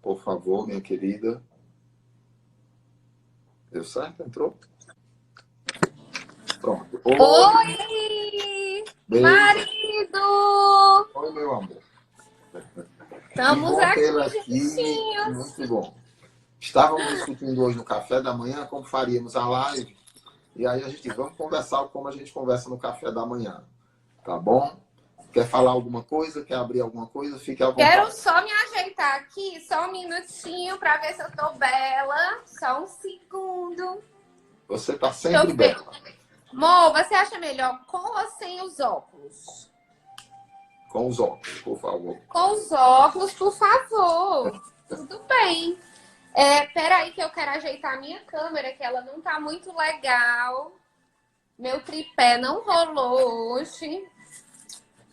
por favor, minha querida. Deu certo? Entrou? Pronto. Oi! Beijo. Marido! Oi, meu amor. Que Estamos bom aqui tê-la aqui. juntinhos. Muito bom. Estávamos discutindo hoje no café da manhã como faríamos a live. E aí a gente vamos conversar como a gente conversa no café da manhã. Tá bom? Quer falar alguma coisa? Quer abrir alguma coisa? Fique à Quero vontade. só me ajeitar aqui, só um minutinho para ver se eu tô bela. Só um segundo. Você está Deixa sempre eu ver. bela. Mo, você acha melhor com ou sem os óculos? Com os óculos, por favor. Com os óculos, por favor. Tudo bem. Peraí que eu quero ajeitar a minha câmera, que ela não tá muito legal. Meu tripé não rolou hoje.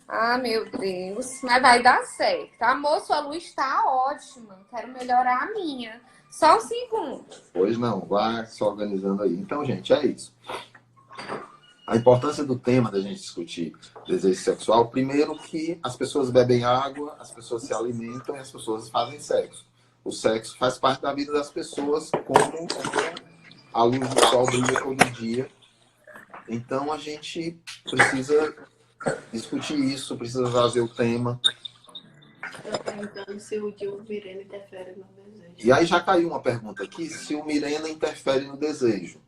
Ah, meu Deus. Mas vai dar certo. Amor, sua luz está ótima. Quero melhorar a minha. Só um segundo. Pois não, vai se organizando aí. Então, gente, é isso. A importância do tema da gente discutir desejo sexual, primeiro que as pessoas bebem água, as pessoas se alimentam e as pessoas fazem sexo. O sexo faz parte da vida das pessoas como a luz do sol brilha todo dia. Então, a gente precisa discutir isso, precisa trazer o tema. Eu perguntando se o Diogo Mirena interfere no desejo. E aí já caiu uma pergunta aqui, se o Mirena interfere no desejo.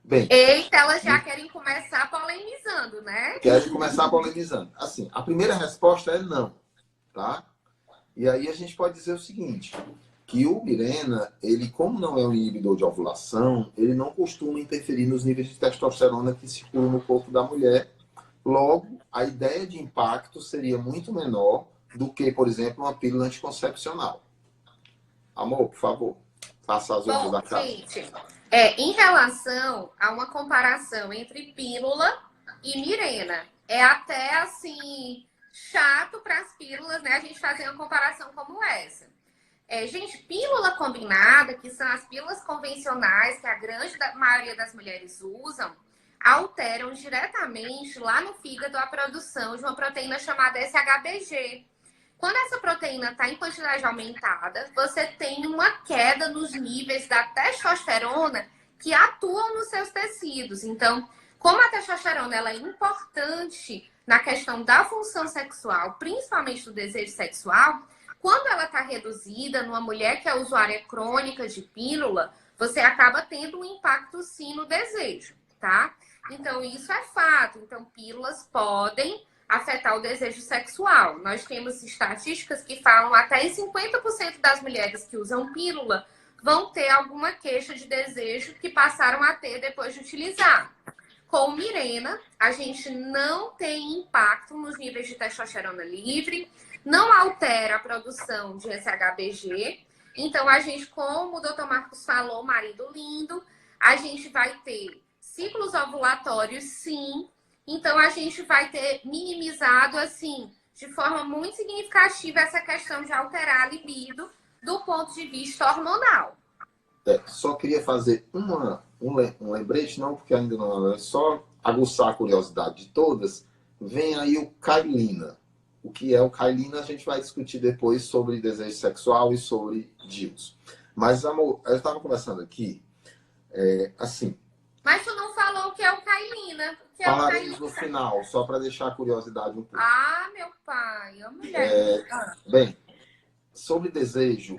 Bem, Eita, elas já querem começar polemizando, né? quero começar polemizando. Assim, a primeira resposta é não, tá? E aí a gente pode dizer o seguinte, que o Mirena, ele como não é um inibidor de ovulação, ele não costuma interferir nos níveis de testosterona que circulam no corpo da mulher. Logo, a ideia de impacto seria muito menor do que, por exemplo, uma pílula anticoncepcional. Amor, por favor, faça as honras Bom, da casa. gente, em relação a uma comparação entre pílula e Mirena, é até assim chato para as pílulas, né? A gente fazer uma comparação como essa. Gente, pílula combinada, que são as pílulas convencionais que a grande maioria das mulheres usam, alteram diretamente lá no fígado a produção de uma proteína chamada SHBG. Quando essa proteína está em quantidade aumentada, você tem uma queda nos níveis da testosterona que atuam nos seus tecidos. Então, como a testosterona ela é importante na questão da função sexual, principalmente do desejo sexual, quando ela está reduzida numa mulher que é usuária crônica de pílula, você acaba tendo um impacto sim no desejo, tá? Então, isso é fato. Então, pílulas podem afetar o desejo sexual. Nós temos estatísticas que falam até em 50% das mulheres que usam pílula vão ter alguma queixa de desejo que passaram a ter depois de utilizar. Com Mirena, a gente não tem impacto nos níveis de testosterona livre, não altera a produção de SHBG. Então, a gente, como o Dr. Marcos falou, marido lindo, a gente vai ter ciclos ovulatórios, sim. Então, a gente vai ter minimizado, assim, de forma muito significativa essa questão de alterar a libido do ponto de vista hormonal. Só queria fazer um lembrete, não porque ainda não é só aguçar a curiosidade de todas. Vem aí o Kailina. O que é o Kailina a gente vai discutir depois sobre desejo sexual e sobre DIUs. Mas, amor, eu estava conversando aqui, assim... Mas tu não falou o que é o Kailina. Falaremos no final, só para deixar a curiosidade um pouco. Ah, meu pai, a mulher. Bem, sobre desejo,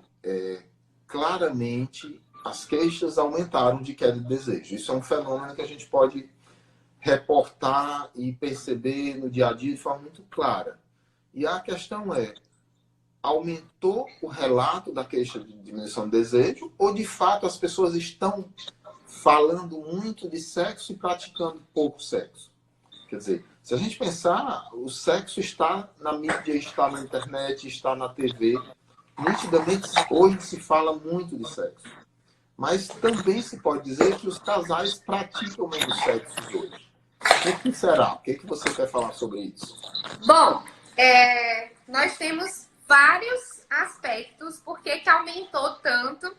claramente as queixas aumentaram de queda de desejo. Isso é um fenômeno que a gente pode reportar e perceber no dia a dia de forma muito clara. E a questão é, aumentou o relato da queixa de diminuição de desejo ou de fato as pessoas estão falando muito de sexo e praticando pouco sexo? Quer dizer, se a gente pensar, o sexo está na mídia, está na internet, está na TV. Nitidamente, hoje se fala muito de sexo. Mas também se pode dizer que os casais praticam menos sexo hoje. Por que será? O que você quer falar sobre isso? Bom, nós temos vários aspectos por que aumentou tanto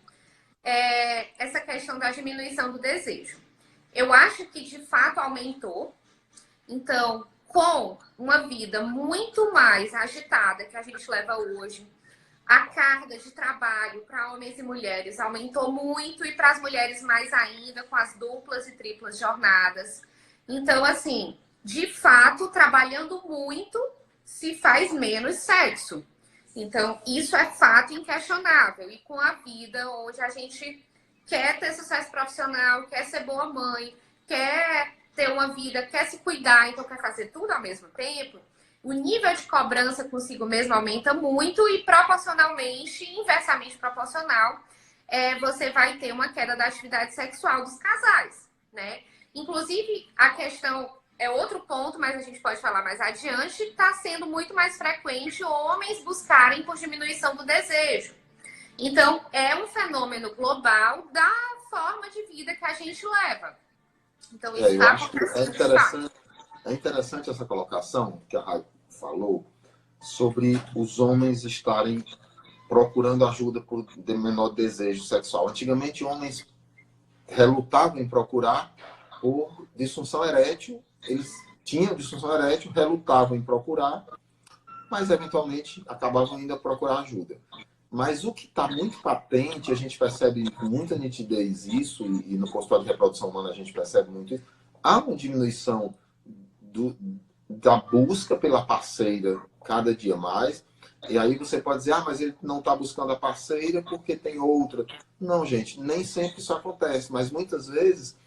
essa questão da diminuição do desejo. Eu acho que de fato aumentou. Então, com uma vida muito mais agitada que a gente leva hoje, A carga de trabalho para homens e mulheres aumentou muito e para as mulheres mais ainda, com as duplas e triplas jornadas. Então, assim, de fato, trabalhando muito, se faz menos sexo. Então, isso é fato inquestionável. E com a vida, hoje a gente quer ter sucesso profissional, quer ser boa mãe, quer ter uma vida, quer se cuidar, então quer fazer tudo ao mesmo tempo, o nível de cobrança consigo mesmo aumenta muito e proporcionalmente, inversamente proporcional, você vai ter uma queda da atividade sexual dos casais, né? Inclusive, a questão é outro ponto, mas a gente pode falar mais adiante, está sendo muito mais frequente homens buscarem por diminuição do desejo. Então, é um fenômeno global da forma de vida que a gente leva. Então, isso Eu está acho que acontecendo. é interessante essa colocação que a Rai falou sobre os homens estarem procurando ajuda por menor desejo sexual. Antigamente, homens relutavam em procurar por disfunção erétil, eles tinham disfunção erétil, relutavam em procurar, mas eventualmente acabavam indo a procurar ajuda. Mas o que está muito patente, a gente percebe com muita nitidez isso, e no consultório de reprodução humana a gente percebe muito isso, há uma diminuição da busca pela parceira cada dia mais. E aí você pode dizer, mas ele não está buscando a parceira porque tem outra. Não, gente, nem sempre isso acontece, mas muitas vezes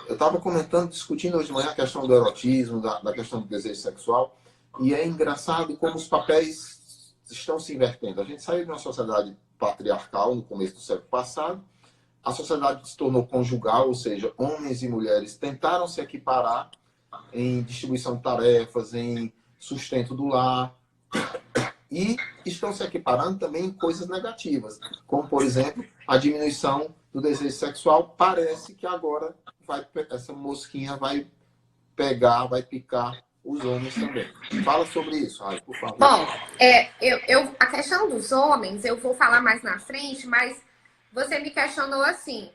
eu estava comentando, discutindo hoje de manhã a questão do erotismo, da questão do desejo sexual, e é engraçado como os papéis estão se invertendo. A gente saiu de uma sociedade patriarcal no começo do século passado, a sociedade se tornou conjugal, ou seja, homens e mulheres tentaram se equiparar em distribuição de tarefas, em sustento do lar, e estão se equiparando também em coisas negativas, como, por exemplo, a diminuição do desejo sexual. Parece que agora essa mosquinha vai pegar, vai picar os homens também. Fala sobre isso, Rai, por favor. Bom, a questão dos homens, eu vou falar mais na frente, mas você me questionou assim,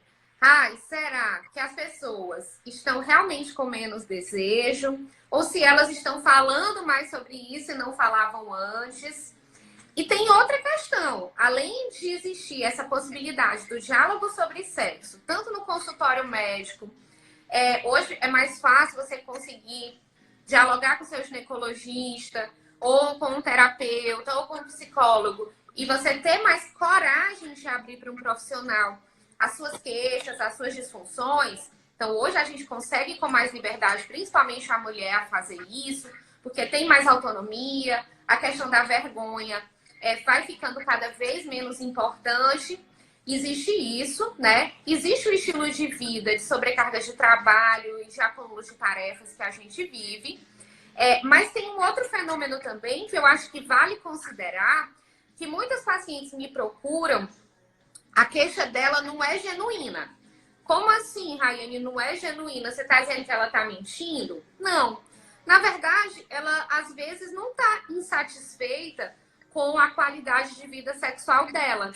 será que as pessoas estão realmente com menos desejo? Ou se elas estão falando mais sobre isso e não falavam antes? E tem outra questão, além de existir essa possibilidade do diálogo sobre sexo, tanto no consultório médico, hoje é mais fácil você conseguir dialogar com o seu ginecologista, ou com um terapeuta, ou com um psicólogo, e você ter mais coragem de abrir para um profissional as suas queixas, as suas disfunções. Então, hoje a gente consegue com mais liberdade, principalmente a mulher, a fazer isso, porque tem mais autonomia, a questão da vergonha vai ficando cada vez menos importante. Existe isso, né? Existe o estilo de vida de sobrecarga de trabalho e de acúmulo de tarefas que a gente vive. Mas tem um outro fenômeno também que eu acho que vale considerar, que muitas pacientes me procuram, a queixa dela não é genuína. Como assim, Rayane, não é genuína? Você está dizendo que ela está mentindo? Não. Na verdade, ela às vezes não está insatisfeita com a qualidade de vida sexual dela.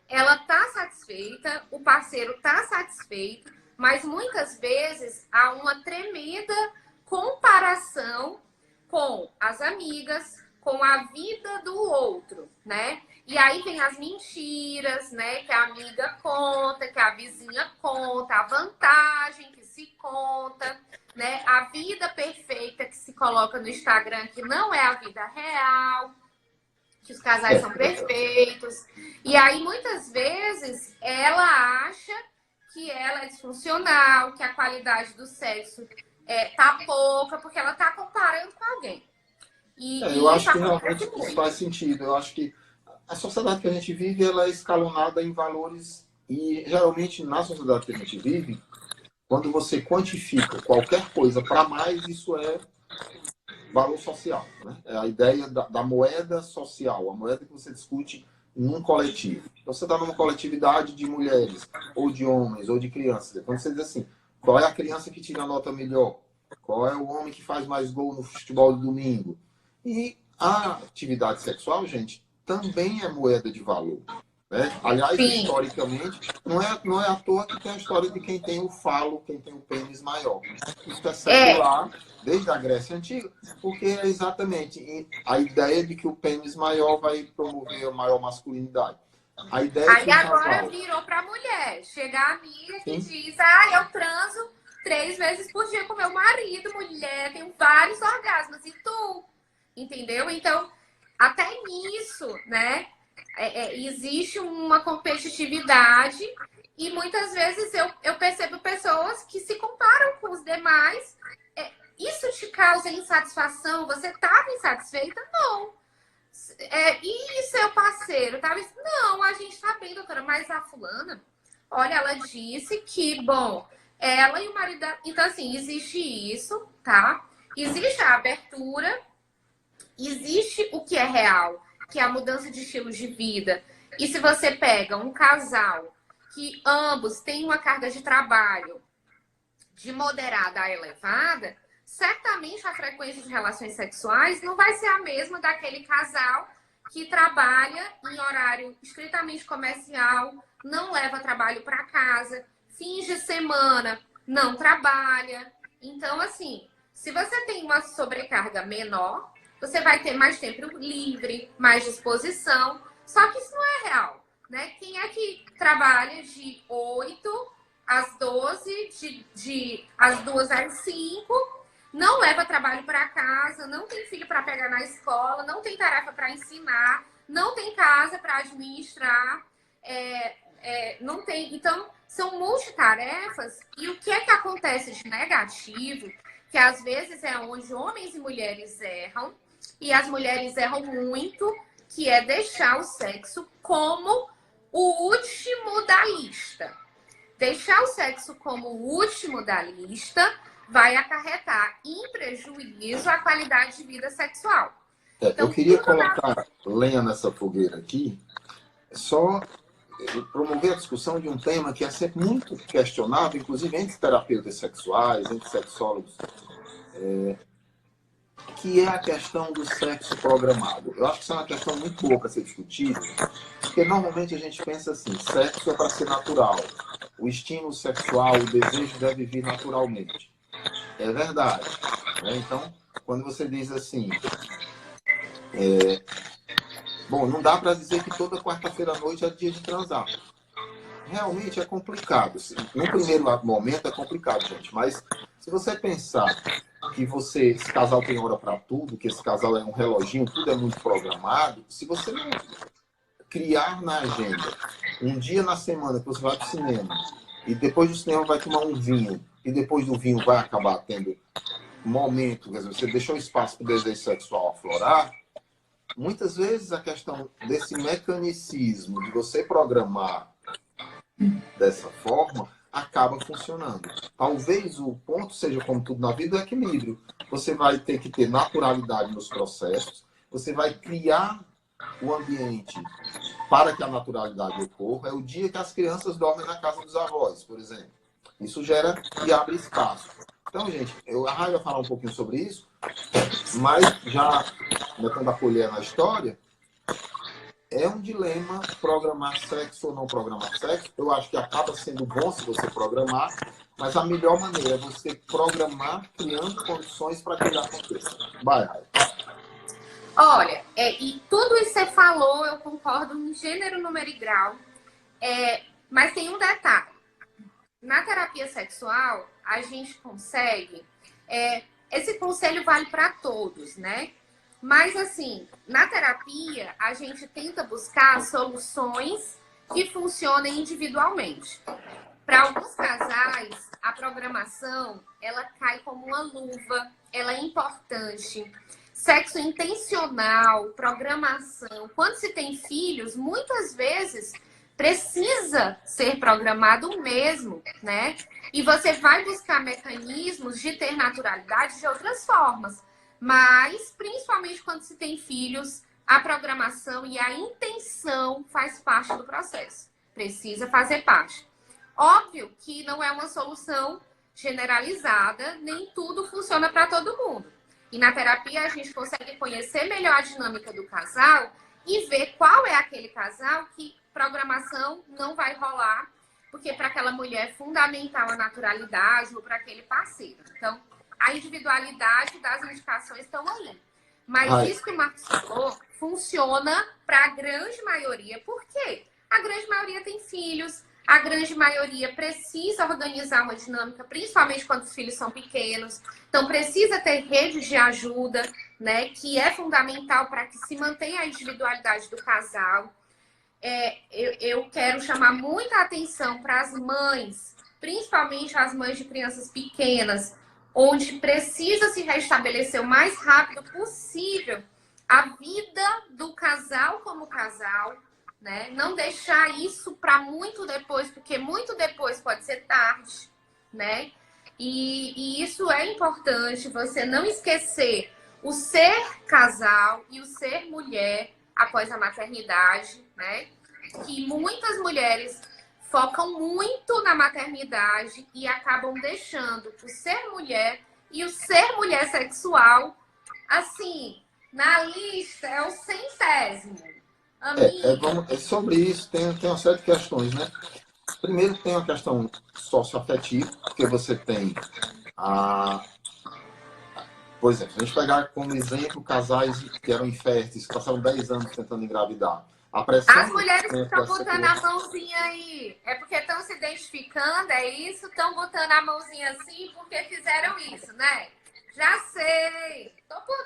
Ela está satisfeita, o parceiro está satisfeito, mas muitas vezes há uma tremenda comparação com as amigas, com a vida do outro, né? E aí vem as mentiras, né? Que a amiga conta, que a vizinha conta, a vantagem que se conta, né? A vida perfeita que se coloca no Instagram, que não é a vida real, que os casais são perfeitos. E aí, muitas vezes, ela acha que ela é disfuncional, que a qualidade do sexo tá pouca, porque ela tá comparando com alguém. Eu acho que realmente isso faz sentido. Eu acho que a sociedade que a gente vive, ela é escalonada em valores, e geralmente na sociedade que a gente vive, quando você quantifica qualquer coisa para mais, isso é valor social, né? É a ideia da moeda social, a moeda que você discute num coletivo. Então, você está numa coletividade de mulheres, ou de homens, ou de crianças. Quando você diz assim, qual é a criança que tira a nota melhor? Qual é o homem que faz mais gol no futebol do domingo? E a atividade sexual, gente, também é moeda de valor. Né? Aliás, Sim. historicamente, não é à toa que tem a história de quem tem o falo, quem tem o pênis maior. Isso é secular, desde a Grécia Antiga, porque é exatamente a ideia de que o pênis maior vai promover a maior masculinidade. A ideia é que Aí o agora casal... virou pra mulher. Chegar a amiga que Sim. diz, eu transo 3 vezes por dia com meu marido, mulher, tenho vários orgasmos. E tu? Entendeu? Então, até nisso, né? Existe uma competitividade e muitas vezes eu percebo pessoas que se comparam com os demais. Isso te causa insatisfação? Você estava insatisfeita? Não. E seu parceiro? Tava... Não, a gente tá bem, doutora, mas a fulana, olha, ela disse que, bom, ela e o marido dela... Então, assim, existe isso, tá? Existe a abertura, existe o que é real, que é a mudança de estilo de vida. E se você pega um casal que ambos têm uma carga de trabalho de moderada a elevada, certamente a frequência de relações sexuais não vai ser a mesma daquele casal que trabalha em horário estritamente comercial, não leva trabalho para casa, fins de semana não trabalha. Então, assim, se você tem uma sobrecarga menor, você vai ter mais tempo livre, mais disposição. Só que isso não é real, né? Quem é que trabalha de 8 às 12, às 2 às 5, não leva trabalho para casa, não tem filho para pegar na escola, não tem tarefa para ensinar, não tem casa para administrar, não tem. Então, são multitarefas. E o que é que acontece de negativo? Que às vezes é onde homens e mulheres erram, e as mulheres erram muito, que é deixar o sexo como o último da lista. Deixar o sexo como o último da lista vai acarretar em prejuízo a qualidade de vida sexual. Então, eu queria colocar lenha nessa fogueira aqui, só promover a discussão de um tema que é sempre muito questionado, inclusive entre terapeutas sexuais, entre sexólogos, que é a questão do sexo programado. Eu acho que isso é uma questão muito boa para ser discutida, porque normalmente a gente pensa assim, sexo é para ser natural, o estímulo sexual, o desejo deve vir naturalmente. É verdade. Né? Então, quando você diz assim, bom, não dá para dizer que toda quarta-feira à noite é dia de transar. Realmente é complicado. No primeiro momento é complicado, gente. Mas se você pensar que esse casal tem hora para tudo, que esse casal é um reloginho, tudo é muito programado, se você não criar na agenda um dia na semana que você vai para o cinema e depois do cinema vai tomar um vinho e depois do vinho vai acabar tendo momento, quer dizer, você deixou espaço para o desejo sexual aflorar, muitas vezes a questão desse mecanicismo de você programar dessa forma acaba funcionando. Talvez o ponto seja, como tudo na vida, o equilíbrio. Você vai ter que ter naturalidade nos processos, você vai criar o ambiente para que a naturalidade ocorra. É o dia que as crianças dormem na casa dos avós, por exemplo. Isso gera e abre espaço. Então, gente, a Rai vai falar um pouquinho sobre isso, mas já metendo a colher na história, é um dilema programar sexo ou não programar sexo. Eu acho que acaba sendo bom se você programar, mas a melhor maneira é você programar criando condições para que ele aconteça. Vai, Rai. Olha, e tudo isso que você falou, eu concordo em gênero, número e grau. Mas tem um detalhe. Na terapia sexual, a gente consegue... esse conselho vale para todos, né? Mas, assim, na terapia, a gente tenta buscar soluções que funcionem individualmente. Para alguns casais, a programação, ela cai como uma luva, ela é importante. Sexo intencional, programação. Quando se tem filhos, muitas vezes precisa ser programado mesmo, né? E você vai buscar mecanismos de ter naturalidade de outras formas. Mas, principalmente quando se tem filhos, a programação e a intenção faz parte do processo. Precisa fazer parte. Óbvio que não é uma solução generalizada, nem tudo funciona para todo mundo. E na terapia a gente consegue conhecer melhor a dinâmica do casal e ver qual é aquele casal que programação não vai rolar, porque para aquela mulher é fundamental a naturalidade ou para aquele parceiro. Então, a individualidade das indicações estão aí. Mas isso que o Marcos falou funciona para a grande maioria. Por quê? A grande maioria tem filhos, a grande maioria precisa organizar uma dinâmica, principalmente quando os filhos são pequenos. Então, precisa ter redes de ajuda, né? Que é fundamental para que se mantenha a individualidade do casal. Eu quero chamar muita atenção para as mães, principalmente as mães de crianças pequenas, onde precisa se restabelecer o mais rápido possível a vida do casal como casal, né? Não deixar isso para muito depois, porque muito depois pode ser tarde, né? E isso é importante, você não esquecer o ser casal e o ser mulher após a maternidade, né? Que muitas mulheres focam muito na maternidade e acabam deixando o ser mulher e o ser mulher sexual, assim, na lista é o centésimo. Sobre isso, tem uma série de questões, né? Primeiro tem a questão socioafetiva, porque você tem por exemplo, se a gente pegar como exemplo casais que eram inférteis, que passaram 10 anos tentando engravidar. A pressão As mulheres que estão botando a mãozinha aí, é porque estão se identificando, é isso? Estão botando a mãozinha assim porque fizeram isso, né? Já sei.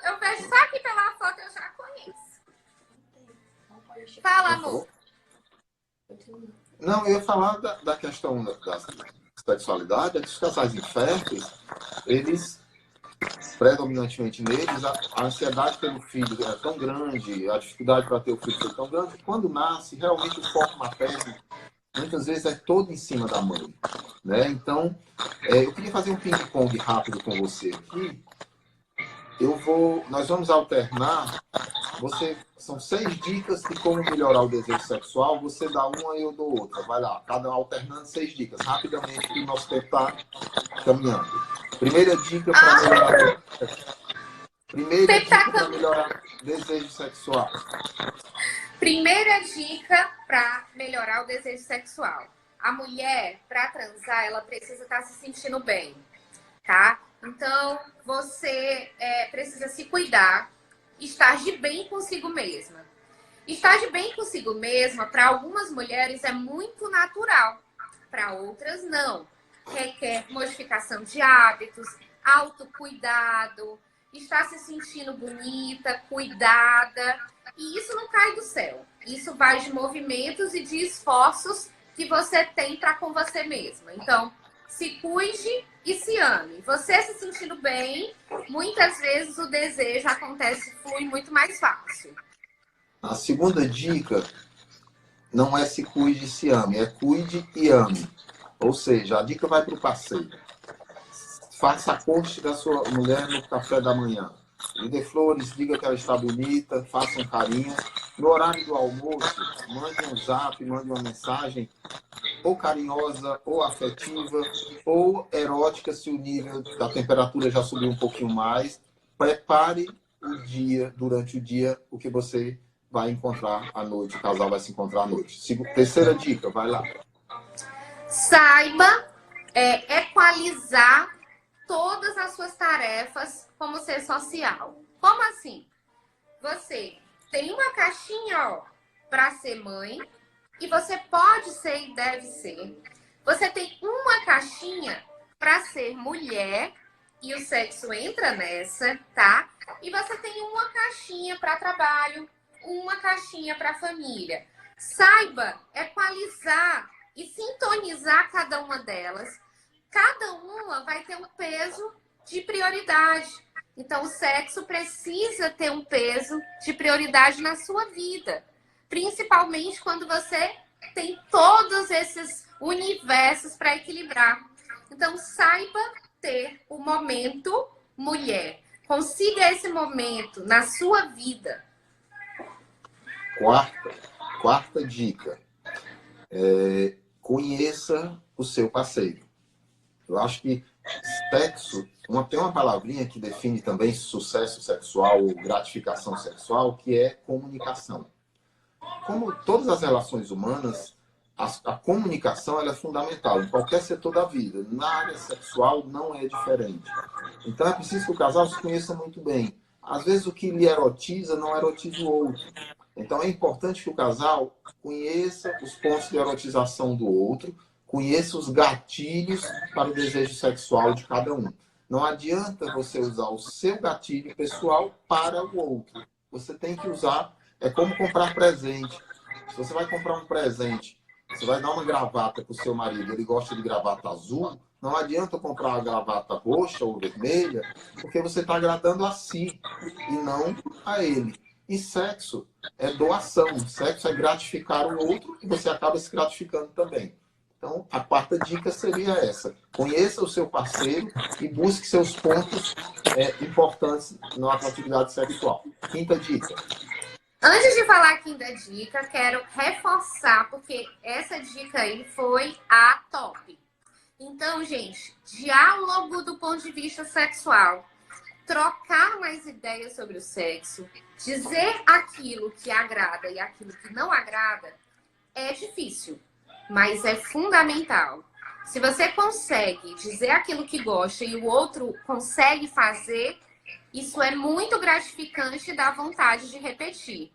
Eu vejo só aqui pela foto, eu já conheço. Fala, amor. Não, eu ia falar da questão da sexualidade, é que os casais inférteis, eles, predominantemente neles, a ansiedade pelo filho é tão grande, a dificuldade para ter o filho foi tão grande, que quando nasce, realmente o foco materno, muitas vezes, é todo em cima da mãe. Né? Então, eu queria fazer um ping-pong rápido com você aqui. Nós vamos alternar. São 6 dicas de como melhorar o desejo sexual. Você dá uma e eu dou outra. Vai lá, cada um alternando 6 dicas. Rapidamente, que o nosso tempo está caminhando. Primeira dica para melhorar o desejo sexual. Primeira dica para melhorar o desejo sexual. A mulher, para transar, ela precisa estar se sentindo bem, tá? Então, você precisa se cuidar, estar de bem consigo mesma. Estar de bem consigo mesma, para algumas mulheres, é muito natural. Para outras, não. Requer modificação de hábitos, autocuidado, estar se sentindo bonita, cuidada. E isso não cai do céu. Isso vai de movimentos e de esforços que você tem para com você mesma. Então, se cuide e se ame. Você se sentindo bem, muitas vezes o desejo flui muito mais fácil. A segunda dica não é se cuide e se ame, é cuide e ame. Ou seja, a dica vai para o parceiro. Faça a corte da sua mulher no café da manhã. Lhe dê flores, diga que ela está bonita, faça um carinho. No horário do almoço, mande um zap, mande uma mensagem ou carinhosa, ou afetiva, ou erótica, se o nível da temperatura já subiu um pouquinho mais. Prepare o dia, durante o dia, o que você vai encontrar à noite, o casal vai se encontrar à noite. Terceira dica, vai lá. Saiba equalizar todas as suas tarefas como ser social. Como assim? Você tem uma caixinha para ser mãe, e você pode ser e deve ser. Você tem uma caixinha para ser mulher, e o sexo entra nessa, tá? E você tem uma caixinha para trabalho, uma caixinha para família. Saiba equalizar e sintonizar cada uma delas. Cada uma vai ter um peso de prioridade. Então, o sexo precisa ter um peso de prioridade na sua vida. Principalmente quando você tem todos esses universos para equilibrar. Então, saiba ter o momento mulher. Consiga esse momento na sua vida. Quarta dica. Conheça o seu parceiro. Eu acho que sexo, tem uma palavrinha que define também sucesso sexual ou gratificação sexual, que é comunicação. Como todas as relações humanas, a comunicação ela é fundamental em qualquer setor da vida. Na área sexual não é diferente. Então é preciso que o casal se conheça muito bem. Às vezes o que lhe erotiza não erotiza o outro. Então é importante que o casal conheça os pontos de erotização do outro, conheça os gatilhos para o desejo sexual de cada um. Não adianta você usar o seu gatilho pessoal para o outro. Você tem que usar, é como comprar presente. Se você vai comprar um presente, você vai dar uma gravata para o seu marido, ele gosta de gravata azul, não adianta comprar uma gravata roxa ou vermelha, porque você está agradando a si e não a ele. E sexo é doação, sexo é gratificar o outro e você acaba se gratificando também. Então, a quarta dica seria essa. Conheça o seu parceiro e busque seus pontos importantes na atividade sexual. Quinta dica. Antes de falar a quinta dica, quero reforçar, porque essa dica aí foi a top. Então, gente, diálogo do ponto de vista sexual. Trocar mais ideias sobre o sexo, dizer aquilo que agrada e aquilo que não agrada é difícil, mas é fundamental. Se você consegue dizer aquilo que gosta e o outro consegue fazer, isso é muito gratificante e dá vontade de repetir.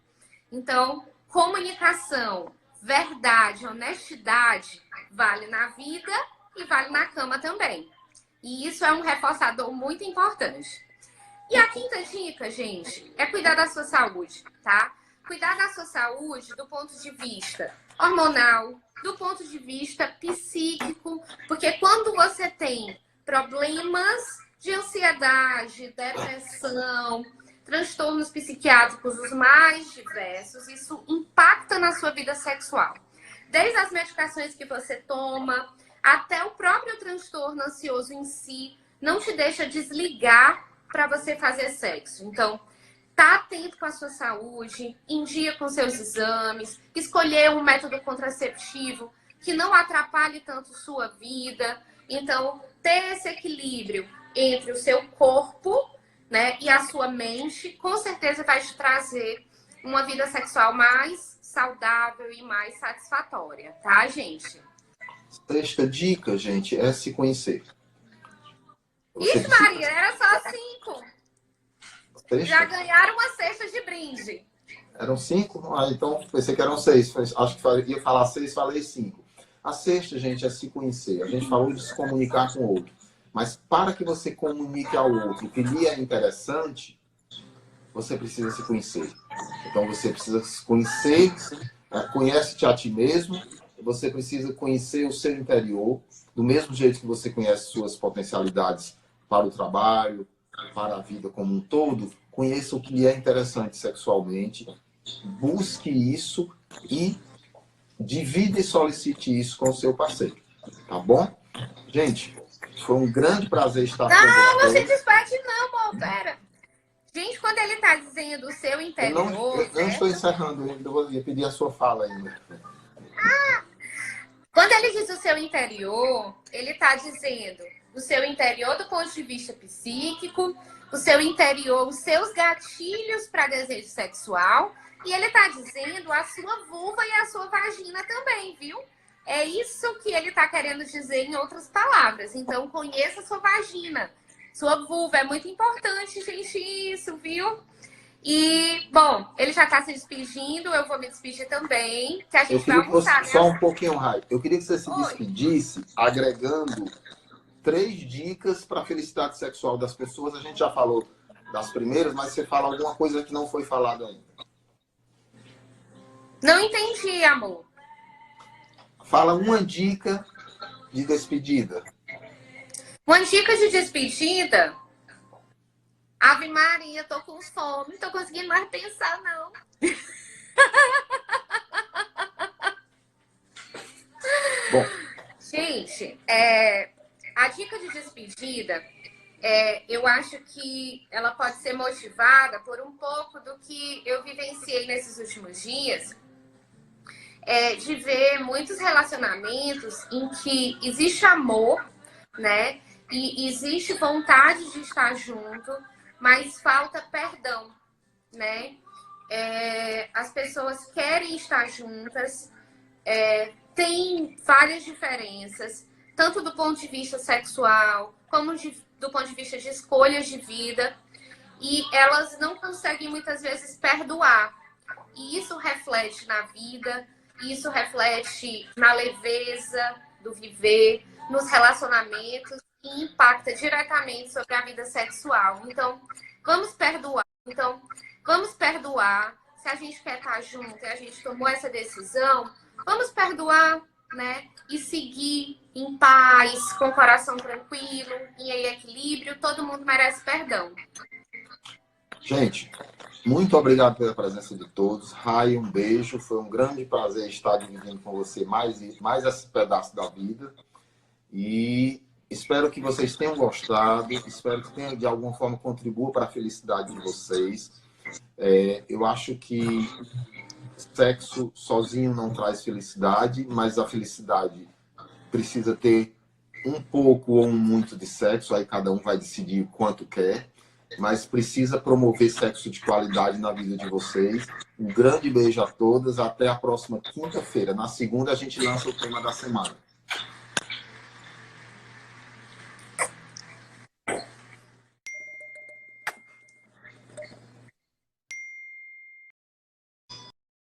Então, comunicação, verdade, honestidade, vale na vida e vale na cama também. E isso é um reforçador muito importante. E a quinta dica, gente, é cuidar da sua saúde, tá? Cuidar da sua saúde do ponto de vista hormonal, do ponto de vista psíquico, porque quando você tem problemas de ansiedade, depressão, transtornos psiquiátricos os mais diversos, isso impacta na sua vida sexual. Desde as medicações que você toma, até o próprio transtorno ansioso em si, não te deixa desligar para você fazer sexo. Então, tá atento com a sua saúde, em dia com seus exames, escolher um método contraceptivo que não atrapalhe tanto sua vida. Então, ter esse equilíbrio entre o seu corpo, né, e a sua mente, com certeza vai te trazer uma vida sexual mais saudável e mais satisfatória, tá, gente? Sexta dica, gente, é se conhecer. Ixi, Maria, era só 5. Sexta? Já ganharam uma cesta de brinde. Eram 5? Ah, então pensei que eram 6. Acho que ia falar 6, falei 5. A sexta, gente, é se conhecer. A gente falou de se comunicar com o outro. Mas para que você comunique ao outro o que lhe é interessante, você precisa se conhecer. Então você precisa se conhecer, conhece-te a ti mesmo, você precisa conhecer o seu interior, do mesmo jeito que você conhece suas potencialidades para o trabalho, para a vida como um todo, conheça o que lhe é interessante sexualmente, busque isso e divida e solicite isso com o seu parceiro. Tá bom? Gente, foi um grande prazer estar com vocês. Não, você despede não, amor, pera. Gente, quando ele tá dizendo o seu interior... Eu não estou encerrando ainda, eu ia pedir a sua fala ainda. Quando ele diz o seu interior, ele tá dizendo o seu interior do ponto de vista psíquico, o seu interior, os seus gatilhos para desejo sexual, e ele tá dizendo a sua vulva e a sua vagina também, viu? É isso que ele tá querendo dizer em outras palavras. Então, conheça a sua vagina, sua vulva. É muito importante, gente, isso, viu? E, bom, ele já tá se despedindo, eu vou me despedir também, que a gente vai almoçar, né? Só um pouquinho, Rai. Eu queria que você se despedisse agregando 3 dicas para a felicidade sexual das pessoas. A gente já falou das primeiras, mas você fala alguma coisa que não foi falada ainda. Não entendi, amor. Fala uma dica de despedida. Uma dica de despedida? Ave Maria, tô com fome, não tô conseguindo mais pensar, não. Bom. Gente, a dica de despedida, eu acho que ela pode ser motivada por um pouco do que eu vivenciei nesses últimos dias, de ver muitos relacionamentos em que existe amor, né? E existe vontade de estar junto, mas falta perdão, né? as pessoas querem estar juntas, tem várias diferenças, tanto do ponto de vista sexual, como do ponto de vista de escolhas de vida, e elas não conseguem muitas vezes perdoar. E isso reflete na vida, isso reflete na leveza do viver, nos relacionamentos, e impacta diretamente sobre a vida sexual. Então, vamos perdoar. Se a gente quer estar junto e a gente tomou essa decisão, vamos perdoar, né? E seguir em paz, com o coração tranquilo, em equilíbrio. Todo mundo merece perdão. Gente, muito obrigado pela presença de todos. Rai, um beijo. Foi um grande prazer estar dividindo com você mais esse pedaço da vida. E espero que vocês tenham gostado. Espero que tenha, de alguma forma, contribua para a felicidade de vocês. Eu acho que sexo sozinho não traz felicidade, mas a felicidade precisa ter um pouco ou um muito de sexo. Aí cada um vai decidir o quanto quer. Mas precisa promover sexo de qualidade na vida de vocês. Um grande beijo a todas. Até a próxima quinta-feira. Na segunda, a gente lança o tema da semana.